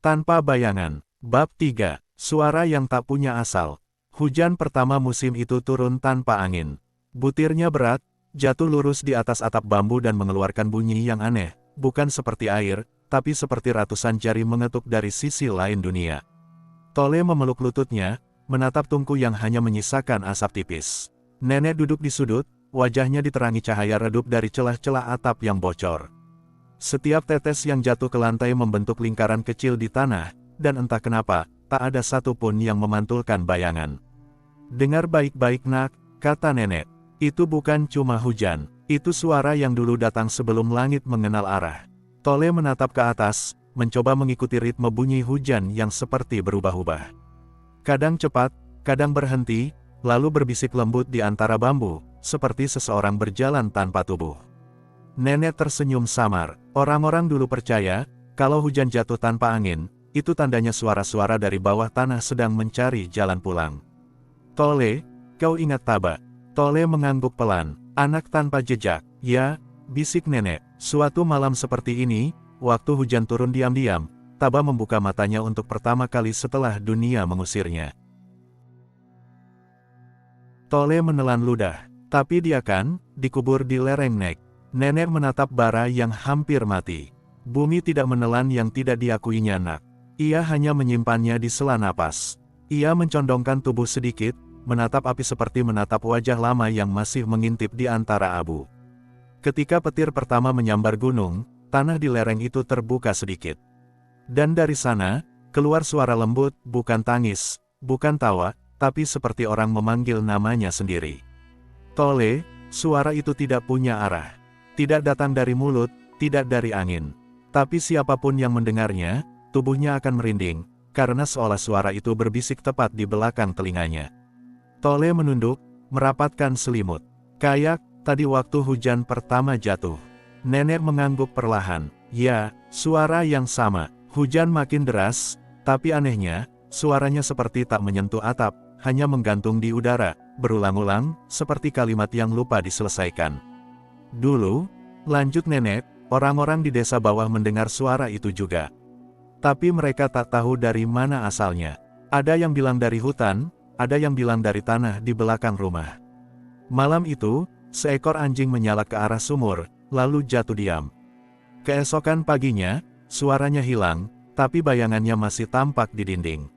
Tanpa bayangan. Bab 3. Suara yang tak punya asal. Hujan pertama musim itu turun tanpa angin. Butirnya berat, jatuh lurus di atas atap bambu dan mengeluarkan bunyi yang aneh, bukan seperti air, tapi seperti ratusan jari mengetuk dari sisi lain dunia. Tole memeluk lututnya, menatap tungku yang hanya menyisakan asap tipis. Nenek duduk di sudut, wajahnya diterangi cahaya redup dari celah-celah atap yang bocor. Setiap tetes yang jatuh ke lantai membentuk lingkaran kecil di tanah, dan entah kenapa, tak ada satupun yang memantulkan bayangan. "Dengar baik-baik nak," kata nenek. "Itu bukan cuma hujan, itu suara yang dulu datang sebelum langit mengenal arah." Tole menatap ke atas, mencoba mengikuti ritme bunyi hujan yang seperti berubah-ubah. Kadang cepat, kadang berhenti, lalu berbisik lembut di antara bambu, seperti seseorang berjalan tanpa tubuh. Nenek tersenyum samar. Orang-orang dulu percaya, kalau hujan jatuh tanpa angin, itu tandanya suara-suara dari bawah tanah sedang mencari jalan pulang. "Tole, kau ingat Taba?" Tole mengangguk pelan. "Anak tanpa jejak." "Ya," bisik nenek. Suatu malam seperti ini, waktu hujan turun diam-diam, Taba membuka matanya untuk pertama kali setelah dunia mengusirnya. Tole menelan ludah. "Tapi dia kan dikubur di lereng Nek." Nenek menatap bara yang hampir mati. "Bumi tidak menelan yang tidak diakuinya nak. Ia hanya menyimpannya di sela napas." Ia mencondongkan tubuh sedikit, menatap api seperti menatap wajah lama yang masih mengintip di antara abu. Ketika petir pertama menyambar gunung, tanah di lereng itu terbuka sedikit. Dan dari sana, keluar suara lembut, bukan tangis, bukan tawa, tapi seperti orang memanggil namanya sendiri. "Tole." Suara itu tidak punya arah. Tidak datang dari mulut, tidak dari angin. Tapi siapapun yang mendengarnya, tubuhnya akan merinding, karena seolah suara itu berbisik tepat di belakang telinganya. Tole menunduk, merapatkan selimut. "Kayak tadi waktu hujan pertama jatuh." Nenek mengangguk perlahan. "Ya, suara yang sama." Hujan makin deras, tapi anehnya, suaranya seperti tak menyentuh atap, hanya menggantung di udara, berulang-ulang, seperti kalimat yang lupa diselesaikan. "Dulu," lanjut nenek, "orang-orang di desa bawah mendengar suara itu juga. Tapi mereka tak tahu dari mana asalnya. Ada yang bilang dari hutan, ada yang bilang dari tanah di belakang rumah." Malam itu, seekor anjing menyalak ke arah sumur, lalu jatuh diam. Keesokan paginya, suaranya hilang, tapi bayangannya masih tampak di dinding.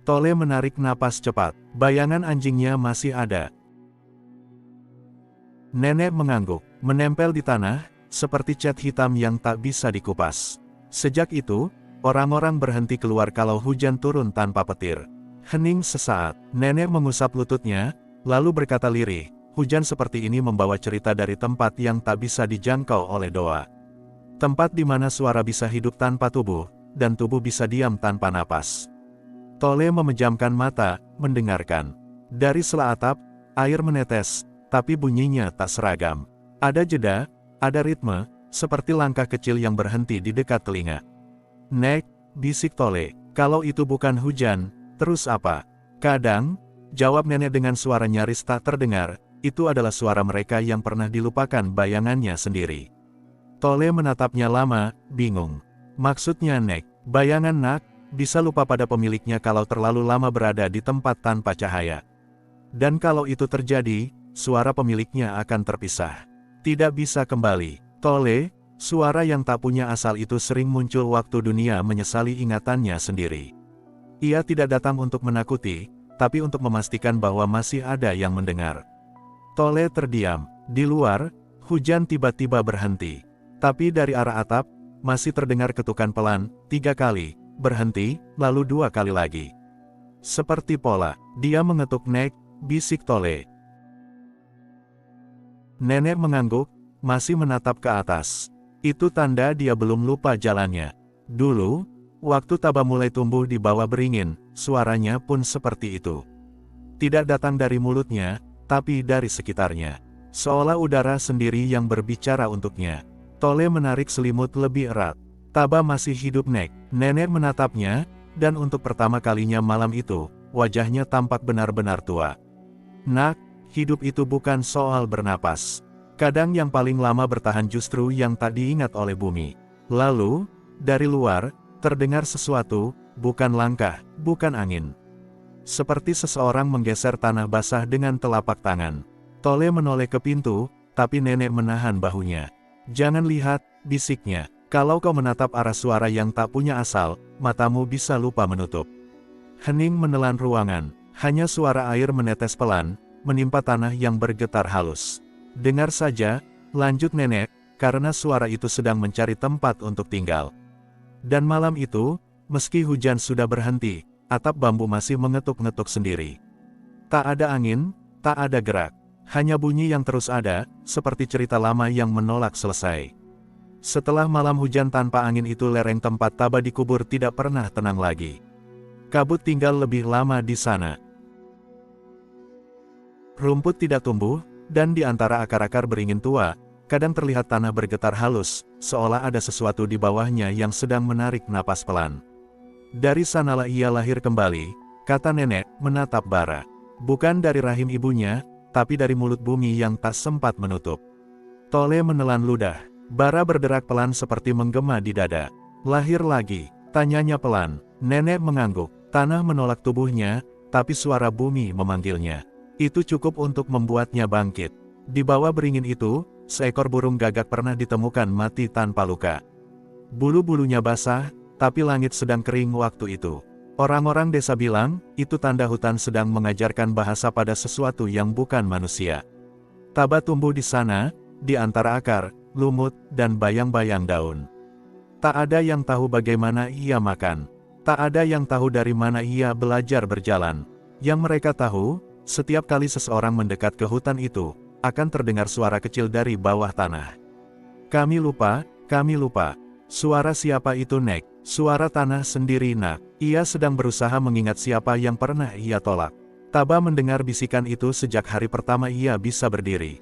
Tole menarik napas cepat. Bayangan anjingnya masih ada. Nenek mengangguk, menempel di tanah, seperti cat hitam yang tak bisa dikupas. Sejak itu, orang-orang berhenti keluar kalau hujan turun tanpa petir. Hening sesaat, nenek mengusap lututnya, lalu berkata lirih, "Hujan seperti ini membawa cerita dari tempat yang tak bisa dijangkau oleh doa. Tempat di mana suara bisa hidup tanpa tubuh, dan tubuh bisa diam tanpa napas." Tole memejamkan mata, mendengarkan. Dari sela atap, air menetes, tapi bunyinya tak seragam. Ada jeda, ada ritme, seperti langkah kecil yang berhenti di dekat telinga. "Nek," bisik Tole, "kalau itu bukan hujan, terus apa?" "Kadang," jawab nenek dengan suara nyaris tak terdengar, "itu adalah suara mereka yang pernah dilupakan bayangannya sendiri." Tole menatapnya lama, bingung. "Maksudnya Nek, bayangan nak, bisa lupa pada pemiliknya kalau terlalu lama berada di tempat tanpa cahaya. Dan kalau itu terjadi, suara pemiliknya akan terpisah. Tidak bisa kembali." "Tole," suara yang tak punya asal itu sering muncul waktu dunia menyesali ingatannya sendiri. Ia tidak datang untuk menakuti, tapi untuk memastikan bahwa masih ada yang mendengar. Tole terdiam. Di luar, hujan tiba-tiba berhenti. Tapi dari arah atap, masih terdengar ketukan pelan, 3 kali, berhenti, lalu 2 kali lagi. "Seperti pola, dia mengetuk Nek," bisik Tole. Nenek mengangguk, masih menatap ke atas. "Itu tanda dia belum lupa jalannya. Dulu, waktu Taba mulai tumbuh di bawah beringin, suaranya pun seperti itu. Tidak datang dari mulutnya, tapi dari sekitarnya. Seolah udara sendiri yang berbicara untuknya." Tole menarik selimut lebih erat. "Taba masih hidup Nek." Nenek menatapnya, dan untuk pertama kalinya malam itu, wajahnya tampak benar-benar tua. "Nak, hidup itu bukan soal bernapas. Kadang yang paling lama bertahan justru yang tak diingat oleh bumi." Lalu, dari luar, Terdengar sesuatu, bukan langkah, bukan angin. Seperti seseorang menggeser tanah basah dengan telapak tangan. Tole menoleh ke pintu, tapi nenek menahan bahunya. "Jangan lihat," bisiknya. "Kalau kau menatap arah suara yang tak punya asal, matamu bisa lupa menutup." Hening menelan ruangan. Hanya suara air menetes pelan, menimpa tanah yang bergetar halus. "Dengar saja," lanjut nenek, "karena suara itu sedang mencari tempat untuk tinggal." Dan malam itu, meski hujan sudah berhenti, atap bambu masih mengetuk-ngetuk sendiri. Tak ada angin, tak ada gerak. Hanya bunyi yang terus ada, seperti cerita lama yang menolak selesai. Setelah malam hujan tanpa angin itu, lereng tempat Taba dikubur tidak pernah tenang lagi. Kabut tinggal lebih lama di sana. Rumput tidak tumbuh, dan di antara akar-akar beringin tua, kadang terlihat tanah bergetar halus, seolah ada sesuatu di bawahnya yang sedang menarik napas pelan. "Dari sanalah ia lahir kembali," kata nenek, menatap bara. "Bukan dari rahim ibunya, tapi dari mulut bumi yang tak sempat menutup." Tole menelan ludah. Bara berderak pelan seperti menggema di dada. "Lahir lagi?" tanyanya pelan. Nenek mengangguk. Tanah menolak tubuhnya, tapi suara bumi memanggilnya. Itu cukup untuk membuatnya bangkit. Di bawah beringin itu, seekor burung gagak pernah ditemukan mati tanpa luka. Bulu-bulunya basah, tapi langit sedang kering waktu itu. Orang-orang desa bilang, itu tanda hutan sedang mengajarkan bahasa pada sesuatu yang bukan manusia. Taba tumbuh di sana, di antara akar, lumut, dan bayang-bayang daun. Tak ada yang tahu bagaimana ia makan. Tak ada yang tahu dari mana ia belajar berjalan. Yang mereka tahu, setiap kali seseorang mendekat ke hutan itu, akan terdengar suara kecil dari bawah tanah. Kami lupa." Suara siapa itu, Nek?" "Suara tanah sendiri, Nak." Ia sedang berusaha mengingat siapa yang pernah ia tolak. Taba mendengar bisikan itu sejak hari pertama ia bisa berdiri.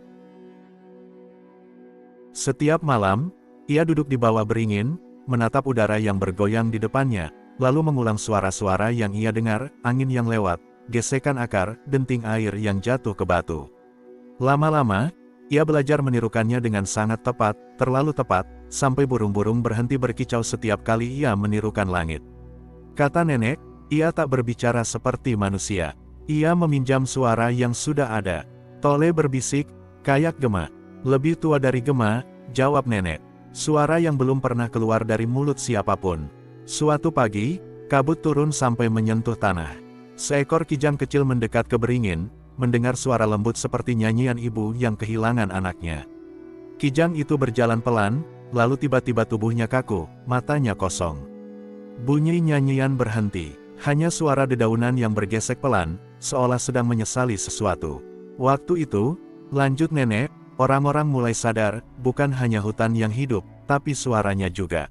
Setiap malam, ia duduk di bawah beringin, menatap udara yang bergoyang di depannya, lalu mengulang suara-suara yang ia dengar, angin yang lewat, gesekan akar, denting air yang jatuh ke batu. Lama-lama, ia belajar menirukannya dengan sangat tepat, terlalu tepat, sampai burung-burung berhenti berkicau setiap kali ia menirukan langit. Kata nenek, ia tak berbicara seperti manusia. Ia meminjam suara yang sudah ada. Tole berbisik, "Kayak gema." "Lebih tua dari gema," jawab nenek. Suara yang belum pernah keluar dari mulut siapapun. Suatu pagi, kabut turun sampai menyentuh tanah. Seekor kijang kecil mendekat ke beringin, mendengar suara lembut seperti nyanyian ibu yang kehilangan anaknya. Kijang itu berjalan pelan, lalu tiba-tiba tubuhnya kaku, matanya kosong. Bunyi nyanyian berhenti, hanya suara dedaunan yang bergesek pelan, seolah sedang menyesali sesuatu. Waktu itu, lanjut nenek, orang-orang mulai sadar, bukan hanya hutan yang hidup, tapi suaranya juga.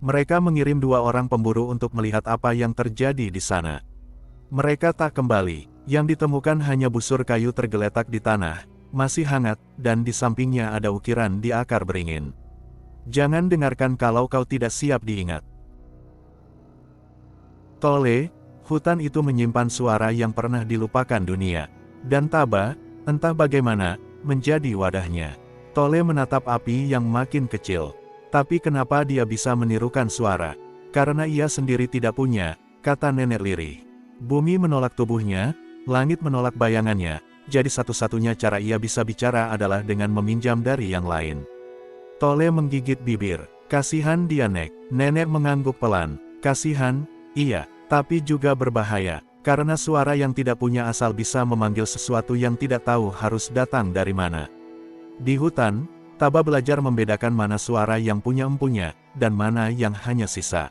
Mereka mengirim 2 orang pemburu untuk melihat apa yang terjadi di sana. Mereka tak kembali. Yang ditemukan hanya busur kayu tergeletak di tanah, masih hangat, dan di sampingnya ada ukiran di akar beringin. "Jangan dengarkan kalau kau tidak siap diingat." Tole, hutan itu menyimpan suara yang pernah dilupakan dunia. Dan Taba, entah bagaimana, menjadi wadahnya. Tole menatap api yang makin kecil. Tapi kenapa dia bisa menirukan suara? Karena ia sendiri tidak punya, kata nenek lirih. Bumi menolak tubuhnya, langit menolak bayangannya, jadi satu-satunya cara ia bisa bicara adalah dengan meminjam dari yang lain. Tole menggigit bibir. "Kasihan dia, Nek." Nenek mengangguk pelan. "Kasihan, iya, tapi juga berbahaya. Karena suara yang tidak punya asal bisa memanggil sesuatu yang tidak tahu harus datang dari mana." Di hutan, Taba belajar membedakan mana suara yang punya empunya, dan mana yang hanya sisa.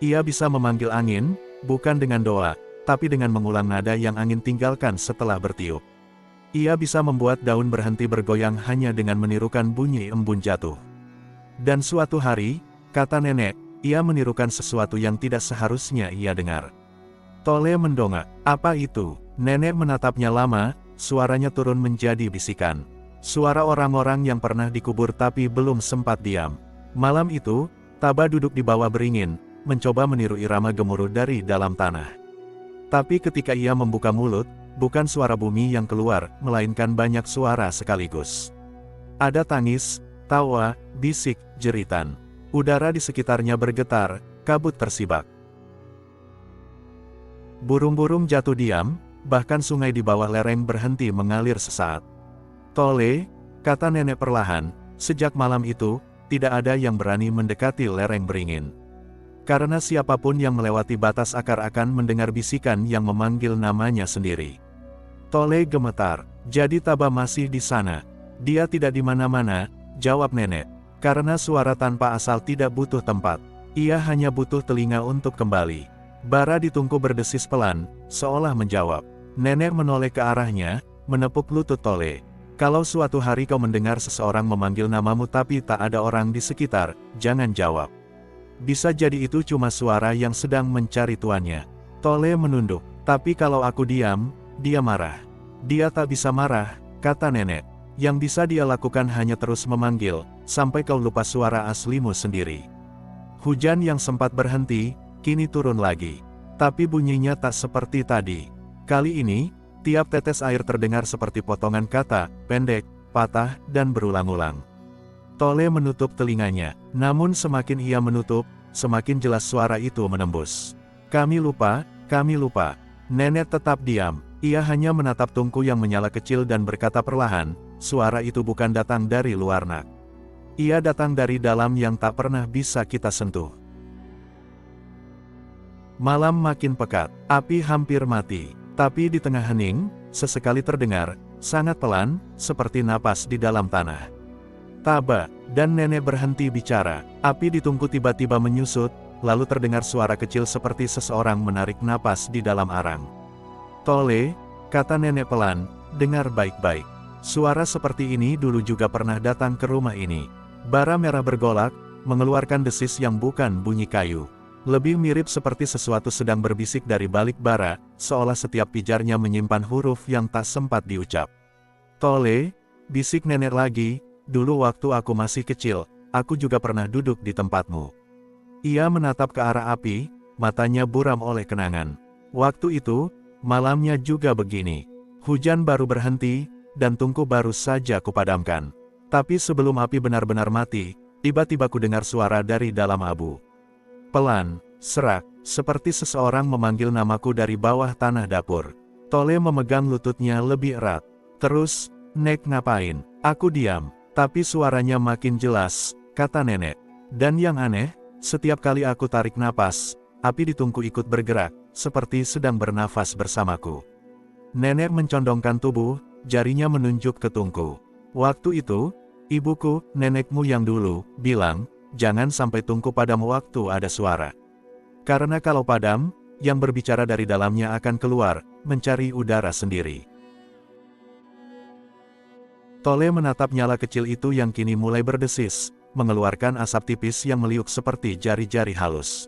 Ia bisa memanggil angin, bukan dengan doa, tapi dengan mengulang nada yang angin tinggalkan setelah bertiup. Ia bisa membuat daun berhenti bergoyang hanya dengan menirukan bunyi embun jatuh. Dan suatu hari, kata nenek, ia menirukan sesuatu yang tidak seharusnya ia dengar. Tole mendongak. "Apa itu?" Nenek menatapnya lama, suaranya turun menjadi bisikan. Suara orang-orang yang pernah dikubur tapi belum sempat diam. Malam itu, Taba duduk di bawah beringin, mencoba meniru irama gemuruh dari dalam tanah. Tapi ketika ia membuka mulut, bukan suara bumi yang keluar, melainkan banyak suara sekaligus. Ada tangis, tawa, bisik, jeritan. Udara di sekitarnya bergetar, kabut tersibak. Burung-burung jatuh diam, bahkan sungai di bawah lereng berhenti mengalir sesaat. "Tole," kata nenek perlahan, "sejak malam itu, tidak ada yang berani mendekati lereng beringin. Karena siapapun yang melewati batas akar akan mendengar bisikan yang memanggil namanya sendiri." Tole gemetar, "Jadi Taba masih di sana?" "Dia tidak di mana-mana," jawab nenek. "Karena suara tanpa asal tidak butuh tempat. Ia hanya butuh telinga untuk kembali." Bara di tungku berdesis pelan, seolah menjawab. Nenek menoleh ke arahnya, menepuk lutut Tole. "Kalau suatu hari kau mendengar seseorang memanggil namamu tapi tak ada orang di sekitar, jangan jawab. Bisa jadi itu cuma suara yang sedang mencari tuannya." Tole menunduk. "Tapi kalau aku diam, dia marah." "Dia tak bisa marah," kata nenek. "Yang bisa dia lakukan hanya terus memanggil, sampai kau lupa suara aslimu sendiri." Hujan yang sempat berhenti, kini turun lagi. Tapi bunyinya tak seperti tadi. Kali ini, tiap tetes air terdengar seperti potongan kata, pendek, patah, dan berulang-ulang. Tole menutup telinganya, namun semakin ia menutup, semakin jelas suara itu menembus. Kami lupa." Nenek tetap diam, ia hanya menatap tungku yang menyala kecil dan berkata perlahan, "Suara itu bukan datang dari luar nak. Ia datang dari dalam yang tak pernah bisa kita sentuh." Malam makin pekat, api hampir mati, tapi di tengah hening, sesekali terdengar, sangat pelan, seperti napas di dalam tanah. Taba dan nenek berhenti bicara, api di tungku tiba-tiba menyusut, lalu terdengar suara kecil seperti seseorang menarik napas di dalam arang. "Tole," kata nenek pelan, "dengar baik-baik. Suara seperti ini dulu juga pernah datang ke rumah ini." Bara merah bergolak, mengeluarkan desis yang bukan bunyi kayu. Lebih mirip seperti sesuatu sedang berbisik dari balik bara, seolah setiap pijarnya menyimpan huruf yang tak sempat diucap. "Tole," bisik nenek lagi, "dulu waktu aku masih kecil, aku juga pernah duduk di tempatmu." Ia menatap ke arah api, matanya buram oleh kenangan. "Waktu itu, malamnya juga begini. Hujan baru berhenti, dan tungku baru saja kupadamkan. Tapi sebelum api benar-benar mati, tiba-tiba ku dengar suara dari dalam abu. Pelan, serak, seperti seseorang memanggil namaku dari bawah tanah dapur." Tole memegang lututnya lebih erat. "Terus, Nek ngapain?" "Aku diam, tapi suaranya makin jelas," kata nenek. "Dan yang aneh, setiap kali aku tarik napas, api di tungku ikut bergerak, seperti sedang bernafas bersamaku." Nenek mencondongkan tubuh, jarinya menunjuk ke tungku. "Waktu itu, ibuku, nenekmu yang dulu, bilang, jangan sampai tungku padam waktu ada suara. Karena kalau padam, yang berbicara dari dalamnya akan keluar, mencari udara sendiri." Tole menatap nyala kecil itu yang kini mulai berdesis, mengeluarkan asap tipis yang meliuk seperti jari-jari halus.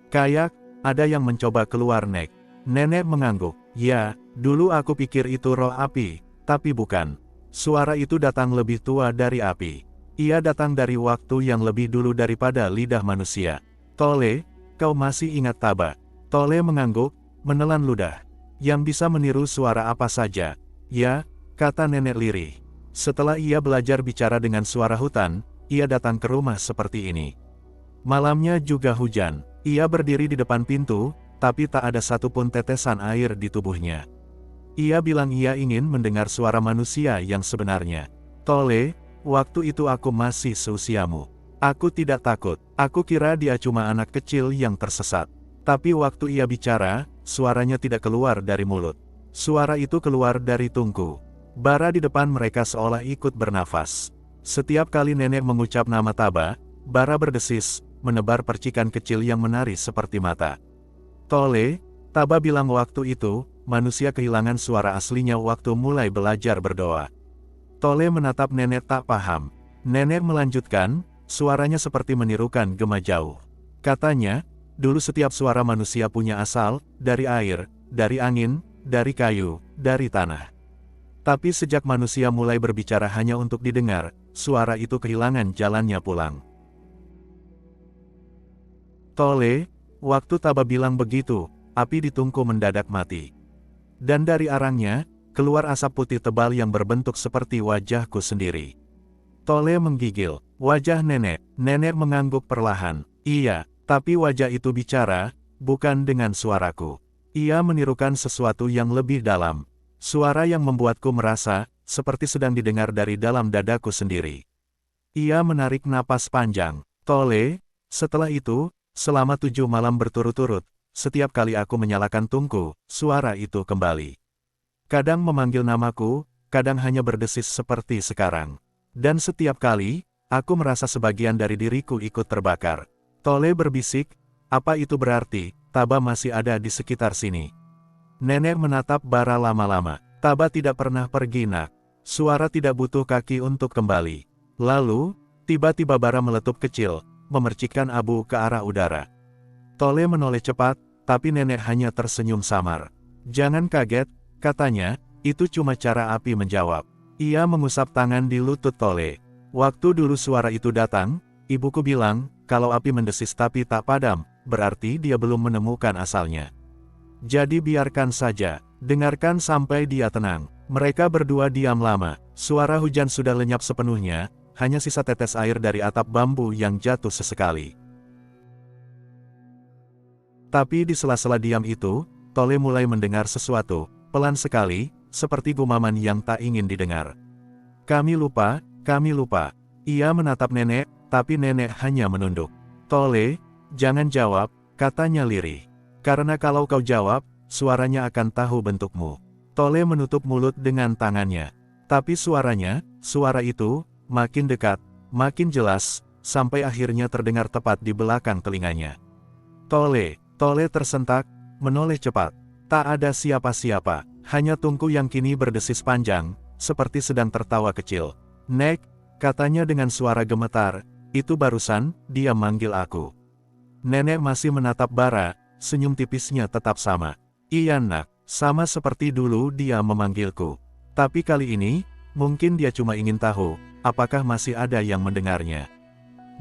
"Kayak, ada yang mencoba keluar Nek." Nenek mengangguk. "Ya, dulu aku pikir itu roh api, tapi bukan. Suara itu datang lebih tua dari api. Ia datang dari waktu yang lebih dulu daripada lidah manusia." "Tole, kau masih ingat Taba?" Tole mengangguk, menelan ludah. "Yang bisa meniru suara apa saja." "Ya," kata nenek lirih. "Setelah ia belajar bicara dengan suara hutan, ia datang ke rumah seperti ini." Malamnya juga hujan. Ia berdiri di depan pintu, tapi tak ada satupun tetesan air di tubuhnya. Ia bilang ia ingin mendengar suara manusia yang sebenarnya. "Tole, waktu itu aku masih seusiamu. Aku tidak takut. Aku kira dia cuma anak kecil yang tersesat. Tapi waktu ia bicara, suaranya tidak keluar dari mulut. Suara itu keluar dari tungku." Bara di depan mereka seolah ikut bernafas. Setiap kali nenek mengucap nama Taba, bara berdesis, menebar percikan kecil yang menari seperti mata. "Tole," Taba bilang waktu itu, manusia kehilangan suara aslinya waktu mulai belajar berdoa. Tole menatap nenek tak paham. Nenek melanjutkan, suaranya seperti menirukan gema jauh. Katanya, dulu setiap suara manusia punya asal, dari air, dari angin, dari kayu, dari tanah. Tapi sejak manusia mulai berbicara hanya untuk didengar, suara itu kehilangan jalannya pulang. "Tole, waktu Taba bilang begitu, api di tungku mendadak mati. Dan dari arangnya, keluar asap putih tebal yang berbentuk seperti wajahku sendiri." Tole menggigil. Wajah nenek mengangguk perlahan. "Iya, Tapi wajah itu bicara, bukan dengan suaraku. Ia menirukan sesuatu yang lebih dalam. Suara yang membuatku merasa, seperti sedang didengar dari dalam dadaku sendiri. Ia menarik napas panjang. Tole, setelah itu, selama 7 malam berturut-turut, setiap kali aku menyalakan tungku, suara itu kembali. Kadang memanggil namaku, kadang hanya berdesis seperti sekarang. Dan setiap kali, aku merasa sebagian dari diriku ikut terbakar. Tole berbisik, apa itu berarti, Taba masih ada di sekitar sini. Nenek menatap Bara lama-lama. Taba tidak pernah pergi nak. Suara tidak butuh kaki untuk kembali. Lalu, tiba-tiba bara meletup kecil, memercikkan abu ke arah udara. Tole menoleh cepat, tapi nenek hanya tersenyum samar. Jangan kaget, katanya, itu cuma cara api menjawab. Ia mengusap tangan di lutut Tole. Waktu dulu suara itu datang, ibuku bilang, kalau api mendesis tapi tak padam, berarti dia belum menemukan asalnya. Jadi biarkan saja, dengarkan sampai dia tenang. Mereka berdua diam lama, suara hujan sudah lenyap sepenuhnya, hanya sisa tetes air dari atap bambu yang jatuh sesekali. Tapi di sela-sela diam itu, Tole mulai mendengar sesuatu, pelan sekali, seperti gumaman yang tak ingin didengar. Kami lupa, kami lupa. Ia menatap nenek, tapi nenek hanya menunduk. Tole, jangan jawab, katanya lirih. Karena kalau kau jawab, suaranya akan tahu bentukmu. Tole menutup mulut dengan tangannya. Tapi suaranya, suara itu, makin dekat, makin jelas, sampai akhirnya terdengar tepat di belakang telinganya. Tole tersentak, menoleh cepat. Tak ada siapa-siapa, hanya tungku yang kini berdesis panjang, seperti sedang tertawa kecil. Nek, katanya dengan suara gemetar, itu barusan, dia manggil aku. Nenek masih menatap Bara, senyum tipisnya tetap sama. Iya nak, sama seperti dulu dia memanggilku. Tapi kali ini, mungkin dia cuma ingin tahu, apakah masih ada yang mendengarnya.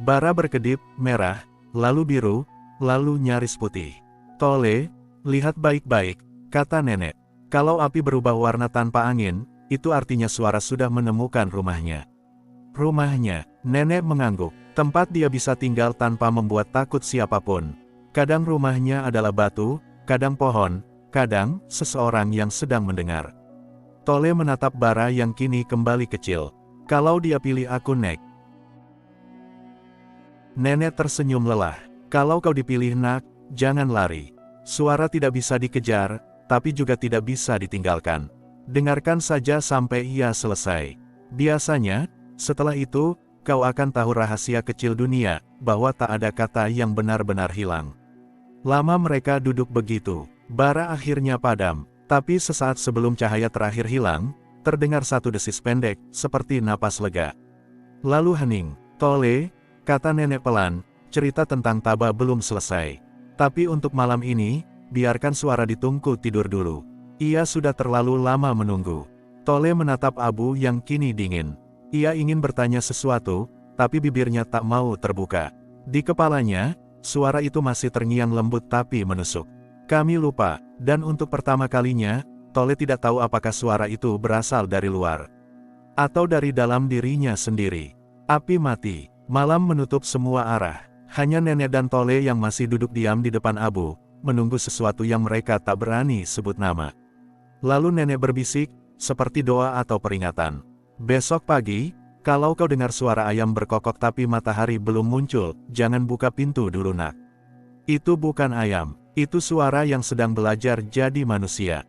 Bara berkedip, merah, lalu biru, lalu nyaris putih. Tole, lihat baik-baik, kata nenek. Kalau api berubah warna tanpa angin, itu artinya suara sudah menemukan rumahnya. Rumahnya, nenek mengangguk, tempat dia bisa tinggal tanpa membuat takut siapapun. Kadang rumahnya adalah batu, kadang pohon, kadang seseorang yang sedang mendengar. Tole menatap Bara yang kini kembali kecil. Kalau dia pilih aku Nek. Nenek tersenyum lelah. Kalau kau dipilih nak, jangan lari. Suara tidak bisa dikejar, tapi juga tidak bisa ditinggalkan. Dengarkan saja sampai ia selesai. Biasanya, setelah itu, kau akan tahu rahasia kecil dunia, bahwa tak ada kata yang benar-benar hilang. Lama mereka duduk begitu. Bara akhirnya padam, tapi sesaat sebelum cahaya terakhir hilang, terdengar satu desis pendek, seperti napas lega. Lalu hening. Tole, kata nenek pelan, cerita tentang Taba belum selesai. Tapi untuk malam ini, biarkan suara di tungku tidur dulu. Ia sudah terlalu lama menunggu. Tole menatap abu yang kini dingin. Ia ingin bertanya sesuatu, tapi bibirnya tak mau terbuka. Di kepalanya, suara itu masih terngiang lembut tapi menusuk. Kami lupa, dan untuk pertama kalinya, Tole tidak tahu apakah suara itu berasal dari luar atau dari dalam dirinya sendiri. Api mati, malam menutup semua arah. Hanya nenek dan Tole yang masih duduk diam di depan abu, menunggu sesuatu yang mereka tak berani sebut nama. Lalu nenek berbisik, seperti doa atau peringatan. Besok pagi, kalau kau dengar suara ayam berkokok tapi matahari belum muncul, jangan buka pintu dulu nak. Itu bukan ayam, itu suara yang sedang belajar jadi manusia.